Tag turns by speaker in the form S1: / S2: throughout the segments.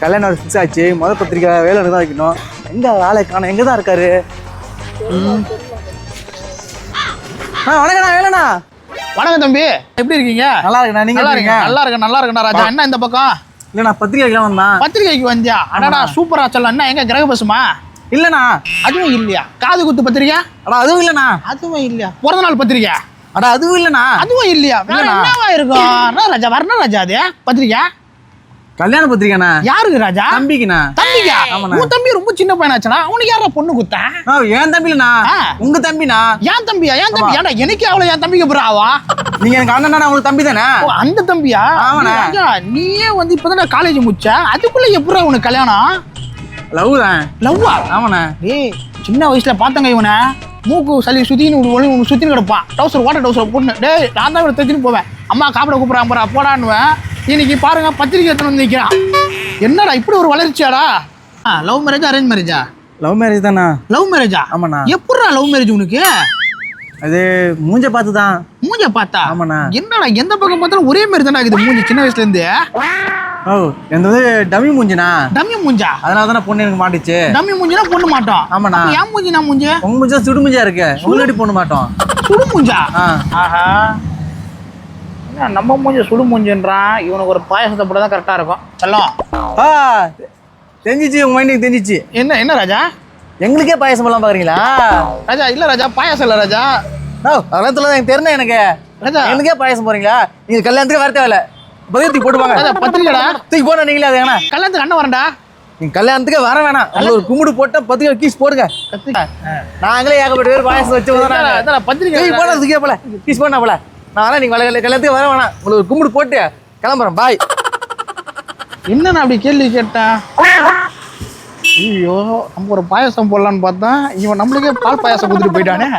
S1: கல்யாணம் ஒரு ஃபிக்ஸ் ஆச்சு. முதல் பத்திரிக்கை வேலை தான் வைக்கணும். எங்கே வேலை காணும்? எங்கே தான் இருக்காரு? வணக்கண்ணா வேலைண்ணா.
S2: வணக்கம் தம்பி, எப்படி இருக்கீங்க?
S1: நல்லா இருக்குண்ணா. நீங்கள்
S2: நல்லா இருக்கேன் ராஜா. என்ன இந்த பக்கம்?
S1: இல்லைண்ணா பத்திரிக்கை வைக்கலாம் வந்தான்.
S2: பத்திரிகைக்கு வந்தியா? அடடா சூப்பரா சொல்ல. என்ன எங்க கிரக பசுமா?
S1: இல்லைண்ணா
S2: அதுவும் இல்லையா? காது குத்து பத்திரிக்கை?
S1: அடா அதுவும் இல்லைண்ணா.
S2: அதுவும் இல்லையா? பிறந்த நாள் பத்திரிக்கை?
S1: அடா அதுவும் இல்லைண்ணா.
S2: அதுவும் இல்லையா? வேற என்னவா இருக்கும்? என்ன ராஜா வர்ண ராஜா அது பத்திரிக்கை?
S1: கல்யாண பத்திரிக்கைண்ணா.
S2: யாருக்கு ராஜா?
S1: தம்பிக்குண்ணா.
S2: தம்பிக்கா? உன் தம்பி ரொம்ப சின்ன பையனாச்சுனா அவனுக்கு யாரா பொண்ணு குத்தா?
S1: என் தம்பி இல்லைண்ணா, உங்க தம்பிண்ணா.
S2: என் தம்பியா? என் தம்பி ஏன்டா எனக்கு அவ்வளவு என் தம்பிக்கு பிராவா?
S1: நீங்க எனக்கு அண்ணனா, உங்களுக்கு தம்பி தானே?
S2: அந்த தம்பியா? ராஜா நீயே வந்து இப்பதான் காலேஜ் முடிச்ச, அதுக்குள்ள எப்படா உனக்கு கல்யாணம்?
S1: லவ் தான்.
S2: லவ்வா?
S1: ஆமாண்ணா.
S2: ஏய் சின்ன வயசுல பார்த்தங்க இவனை, மூக்கு சளி சுத்தின்னு சுத்தின்னு கிடப்பான். டவுசர் ஓட்ட டவுசர் போட்டு, டேய் நான் தான் இவரை தைச்சின்னு போவேன். அம்மா காப்பிட கூப்பிட்றாங்க போடான்னுவேன். இன்னைக்கு பாருங்க பத்திரிக்கை எடுத்துன்னு வந்து நிற்கிறான். என்னடா இப்படி ஒரு வளர்ச்சியாடா? லவ் மேரேஜா அரேஞ்ச் மேரேஜா?
S1: லவ் மேரேஜ் தானா?
S2: லவ் மேரேஜா?
S1: ஆமாண்ணா.
S2: எப்படா லவ் மேரேஜ் உனக்கு?
S1: அது மூஞ்ச பார்த்து தான்.
S2: மூஞ்ச பார்த்தா?
S1: ஆமாண்ணா.
S2: என்னடா எந்த பக்கம் பார்த்தாலும் ஒரே மாதிரி தானே இருக்குது மூஞ்சி சின்ன வயசுல இருந்து.
S1: எந்த டம்மி மூஞ்சினா?
S2: டம்மி மூஞ்சா?
S1: அதனால தானே பொண்ணு எனக்கு மாட்டிச்சு.
S2: டம்மி மூஞ்சினா பொண்ணு மாட்டோம்.
S1: ஆமாண்ணா.
S2: ஏன் மூஞ்சி நான் மூஞ்சி?
S1: உங்க மூஞ்சா சுடு மூஞ்சா இருக்கு, உங்களோட பொண்ணு மாட்டோம்.
S2: சுடு மூஞ்சா? ஆஹா, என்ன நம்ம மூஞ்சி சுடு மூஞ்சின்றான். இவனுக்கு ஒரு பாயசத்தை போட தான் கரெக்டா இருக்கும். செல்லம்
S1: தெரிஞ்சிச்சு, உங்க மைண்டுக்கு தெரிஞ்சிச்சு.
S2: என்ன என்ன ராஜா
S1: எங்களுக்கே பாயசம் எல்லாம் பாக்குறீங்களா?
S2: ராஜா இல்ல ராஜா, பாயாசம் இல்ல ராஜா.
S1: அதெல்லாம் எனக்கு தெரியும். எனக்கு
S2: ராஜா
S1: எனக்கே பாயசம் போறீங்களா? நீங்க கல்யாணத்துக்கு வர தேவையில்ல, தூக்கி போட்டுவாங்க.
S2: பத்திரிக்கைடா
S1: தூக்கி போனா நீங்களே அது வேணா.
S2: கல்யாணத்துக்கு அண்ணன் வரண்டா.
S1: நீங்க கல்யாணத்துக்கு வர வேணாம். ஒரு கும்பிடு போட்டா பத்திரிக்கை கீஸ் போடுங்க. நாங்களே ஏகப்பட்ட பேர் பாயசம் வச்சு
S2: பத்திரிக்கை
S1: போனதுக்கே போல கீஸ் போனா போல. நான் நீங்க கல்யாணத்துக்கு வர வேணாம். உங்களுக்கு ஒரு கும்பிடு போட்டு கிளம்புறேன். பாய்.
S2: என்ன அப்படி கேள்வி கேட்டேன்? ஐயோ நம்ம ஒரு பாயசம் போடலான்னு பார்த்தா இவன் நம்மளுக்கே பால் பாயசம் கொடுத்துட்டு போயிட்டானே.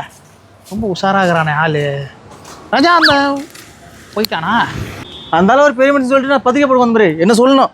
S2: ரொம்ப உஷாராகிறானே ஆளு. ராஜா அந்த போயிட்டானா?
S1: அந்த ஒரு பெரிய மனுஷன் சொல்லிட்டு நான் பத்திரிக்கை போட்டு வந்து என்ன சொல்லணும்?